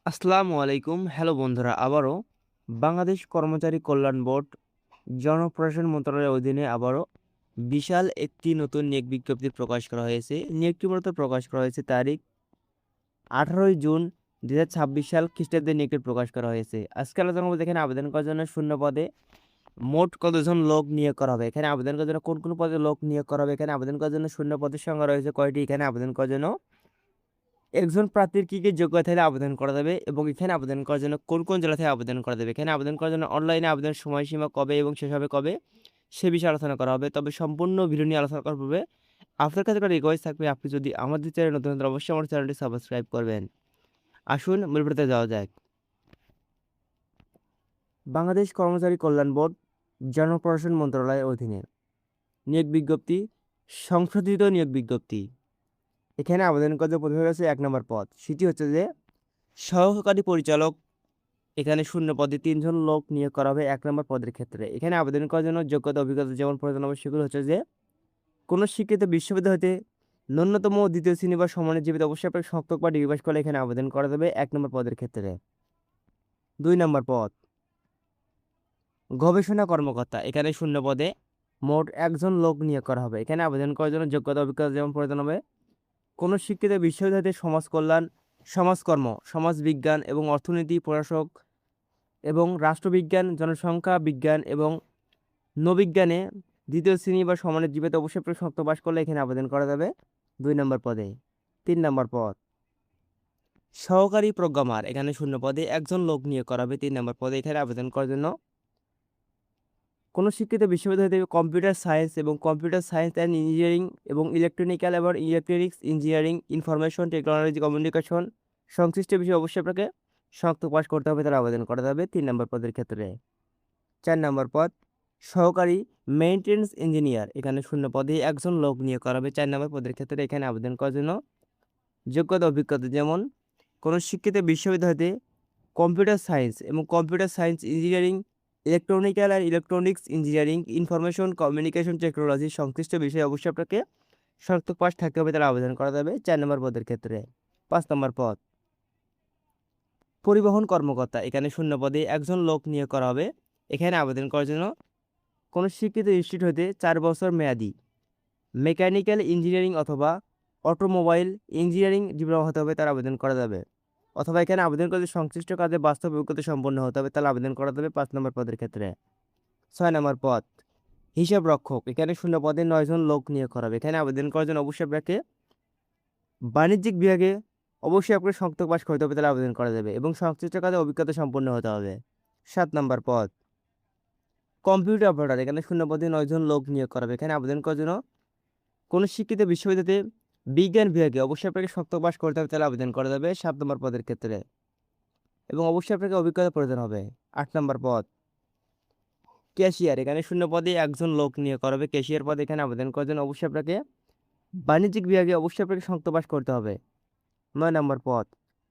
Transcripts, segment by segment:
আসসালামু আলাইকুম। হ্যালো বন্ধুরা, আবারও বাংলাদেশ কর্মচারী কল্যাণ বোর্ড জনপ্রশাসন মন্ত্রণালয়ের অধীনে আবারও বিশাল একটি নতুন নিয়োগ বিজ্ঞপ্তি প্রকাশ করা হয়েছে। নিয়োগটি মূলত প্রকাশ করা হয়েছে তারিখ 18 জুন 2026 সাল খ্রিস্টাব্দে নিয়োগটি প্রকাশ করা হয়েছে। আজকে আলোচনা করব এখানে আবেদন করার জন্য শূন্য পদে মোট কতজন লোক নিয়োগ করা হবে, এখানে আবেদন করার জন্য কোন কোন পদে লোক নিয়োগ করা হবে, এখানে আবেদন করার জন্য শূন্য পদের সংখ্যা রয়েছে কয়টি, এখানে আবেদন করার জন্য একজন প্রার্থীর কি কি যোগ্যতা থাকলে আবেদন করা যাবে এবং এখানে আবেদন করার জন্য কোন কোন জেলা থেকে আবেদন করা যাবে, এখানে আবেদন করার জন্য অনলাইনে আবেদনের সময়সীমা কবে এবং শেষ হবে কবে সে বিষয়ে আলোচনা করা হবে। তবে সম্পূর্ণ ভিডিও নিয়ে আলোচনা করার পূর্বে আপনার কাছে একটা রিকোয়েস্ট থাকবে, আপনি যদি আমাদের চ্যানেল নতুন হন, অবশ্যই আমার চ্যানেলটি সাবস্ক্রাইব করবেন। আসুন মূল ভিডিওতে যাওয়া যাক। বাংলাদেশ কর্মচারী কল্যাণ বোর্ড জনপ্রশাসন মন্ত্রণালয়ের অধীনে নিয়োগ বিজ্ঞপ্তি, সংশোধিত নিয়োগ বিজ্ঞপ্তি। এখানে আবেদন করার জন্য প্রথমে রয়েছে 1 নম্বর পদ, সেটি হচ্ছে যে সহকারী পরিচালক। এখানে শূন্য পদে 3 জন লোক নিয়োগ করা হবে 1 নম্বর পদের ক্ষেত্রে। এখানে আবেদন করার জন্য যোগ্যতা অভিজ্ঞতা যেমন প্রয়োজন হবে সেগুলো হচ্ছে যে কোনো শিক্ষিত বিশ্ববিদ্যালয় হতে ন্যূনতম দ্বিতীয় শ্রেণী বা সমানের জীবিত অবশ্যই আপনাকে স্নাতক বা ডিগ্রি পাস করলে এখানে আবেদন করা যাবে 1 নম্বর পদের ক্ষেত্রে। 2 নম্বর পদ গবেষণা কর্মকর্তা। এখানে শূন্য পদে মোট 1 জন লোক নিয়োগ করা হবে। এখানে আবেদন করার জন্য যোগ্যতা অভিজ্ঞতা যেমন প্রয়োজন হবে কোনো শিক্ষিত বিশ্ববিদ্যালয় হতে সমাজ কল্যাণ, সমাজকর্ম, সমাজবিজ্ঞান এবং অর্থনীতি, প্রশাসক এবং রাষ্ট্রবিজ্ঞান, জনসংখ্যা বিজ্ঞান এবং নৃবিজ্ঞানে দ্বিতীয় শ্রেণী বা সমানের জীবিত অবশ্যই শর্ত পাস করলে এখানে আবেদন করা যাবে 2 নম্বর পদে। 3 নম্বর পদ সহকারী প্রোগ্রামার। এখানে শূন্য পদে 1 জন লোক নিয়োগ করা হবে 3 নম্বর পদে। এখানে আবেদন করার জন্য কোনো শিক্ষিত বিশ্ববিদ্যালয় থেকে কম্পিউটার সায়েন্স এবং কম্পিউটার সায়েন্স অ্যান্ড ইঞ্জিনিয়ারিং এবং ইলেকট্রনিক্যাল এবং electronics engineering, information technology, communication সংশ্লিষ্ট বিষয়ে অবশ্যই আপনাকে স্নাতক পাস করতে হবে, তারা আবেদন করা যাবে 3 নম্বর পদের ক্ষেত্রে। 4 নম্বর পদ সহকারী মেইনটেন্যান্স ইঞ্জিনিয়ার। এখানে শূন্য পদে 1 জন লোক নিয়োগ করা হবে 4 নম্বর পদের ক্ষেত্রে। এখানে আবেদন করার জন্য যোগ্যতা অভিজ্ঞতা যেমন কোনো শিক্ষিত বিশ্ববিদ্যালয় হতে কম্পিউটার সায়েন্স এবং কম্পিউটার সায়েন্স ইঞ্জিনিয়ারিং, ইলেকট্রনিক্যাল আর electronics engineering, information communication technology সংশ্লিষ্ট বিষয়ে অবশ্যই আপনাকে স্নাতক পাস থাকতে হবে, তারা আবেদন করা যাবে 4 নম্বর পদের ক্ষেত্রে। 5 নম্বর পদ পরিবহন কর্মকর্তা। এখানে শূন্য পদে 1 জন লোক নিয়োগ করা হবে। এখানে আবেদন করার জন্য কোনো শিক্ষিত ইনস্টিটিউট হতে 4 বছর মেয়াদি মেকানিক্যাল ইঞ্জিনিয়ারিং অথবা অটোমোবাইল ইঞ্জিনিয়ারিং ডিপ্লোমা হতে হবে, তার আবেদন করা যাবে। অথবা এখানে আবেদন করতে সংশ্লিষ্ট কাজে বাস্তব অভিজ্ঞতা সম্পন্ন হতে হবে, তাহলে আবেদন করা যাবে 5 নম্বর পদের ক্ষেত্রে। 6 নম্বর পদ হিসাব রক্ষক। এখানে শূন্য পদে 9 জন লোক নিয়োগ করা হবে। এখানে আবেদন করার জন্য অবশ্যই আপনাকে বাণিজ্যিক বিভাগে অবশ্যই আপনাকে স্নাতক পাস করতে হবে, তাহলে আবেদন করা যাবে এবং সংশ্লিষ্ট কাজে অভিজ্ঞতা সম্পন্ন হতে হবে। 7 নম্বর পদ কম্পিউটার অপারেটর। এখানে শূন্য পদে 9 জন লোক নিয়োগ করা হবে। এখানে আবেদন করার জন্য কোনো শিক্ষিত বিশ্ববিদ্যালয়তে বিজ্ঞান বিভাগে অবশ্যই আপনাকে স্নাতক পাস করতে হবে, তাহলে আবেদন করা যাবে 7 নম্বর পদের ক্ষেত্রে এবং অবশ্যই আপনাকে অভিজ্ঞতা প্রয়োজন হবে। 8 নম্বর পদ ক্যাশিয়ার। এখানে শূন্য পদে 1 জন লোক নিয়োগ করা হবে ক্যাশিয়ার পদে। এখানে আবেদন করার জন্য অবশ্যই আপনাকে বাণিজ্যিক বিভাগে অবশ্যই আপনাকে স্নাতক পাস করতে হবে। 9 নম্বর পদ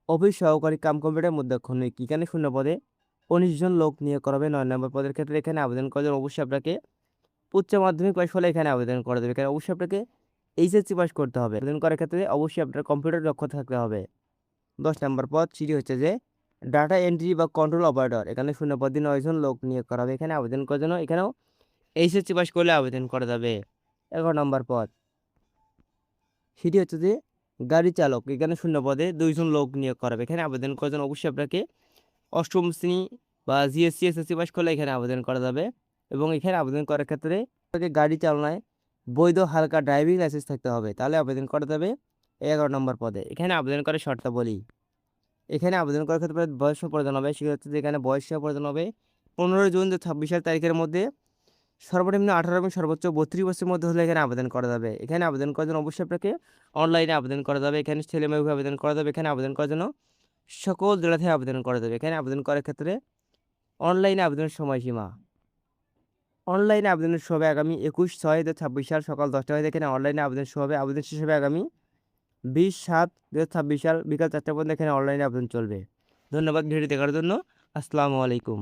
অফিস সহকারী কাম কম্পিউটার মধ্যক্ষণিক। এখানে শূন্য পদে 19 জন লোক নিয়োগ করা হবে 9 নম্বর পদের ক্ষেত্রে। এখানে আবেদন করার জন্য অবশ্যই আপনাকে উচ্চ মাধ্যমিক পাস হলে এখানে আবেদন করা যাবে। এখানে অবশ্যই আপনাকে এইচএসসি পাস করতে হবে। আবেদন করার ক্ষেত্রে অবশ্যই আপনার কম্পিউটার দক্ষতা থাকতে হবে। 10 নম্বর পদ সেটি হচ্ছে যে ডাটা এন্ট্রি বা কন্ট্রোল অপারেটর। এখানে শূন্য পদে 9 জন লোক নিয়োগ করা হবে। এখানে আবেদন করার জন্য এখানেও এইচএসসি পাস করলে আবেদন করা যাবে। 11 নম্বর পদ সেটি হচ্ছে যে গাড়ি চালক। এখানে শূন্য পদে 2 জন লোক নিয়োগ করা হবে। এখানে আবেদন করার জন্য অবশ্যই আপনাকে অষ্টম শ্রেণী বা জিএসসি এসএসসি পাস করলে এখানে আবেদন করা যাবে এবং এখানে আবেদন করার ক্ষেত্রে আপনাকে গাড়ি চালনায় বৈধ হালকা ড্রাইভিং লাইসেন্স থাকতে হবে, তাহলে আবেদন করা যাবে 11 নম্বর পদে। এখানে আবেদন করার শর্তাবলী, এখানে আবেদন করার ক্ষেত্রে বয়স প্রয়োজন হবে। সেক্ষেত্রে যেখানে বয়স প্রয়োজন হবে 15 জুন 2026 তারিখের মধ্যে সর্বনিম্ন 18 এবং সর্বোচ্চ 32 বছরের মধ্যে হলে এখানে আবেদন করা যাবে। এখানে আবেদন করার জন্য অবশ্যই আপনাকে অনলাইনে আবেদন করা যাবে। এখানে ছেলে মেয়ে আবেদন করা যাবে। এখানে আবেদন করার জন্য সকল জেলা থেকে আবেদন করা যাবে। এখানে আবেদন করার ক্ষেত্রে অনলাইনে আবেদনের সময়সীমা, অনলাইনে আবেদনের শুরু হবে আগামী 21/6/2026 সাল সকাল 10টা হয়ে। এখানে অনলাইনে আবেদন শুরু হবে, আবেদন শেষ হবে আগামী 20/7/2026 সাল বিকাল 4টা পর্যন্ত এখানে অনলাইনে আবেদন চলবে। ধন্যবাদ ভিডিওটি দেখার জন্য। আসসালামু আলাইকুম।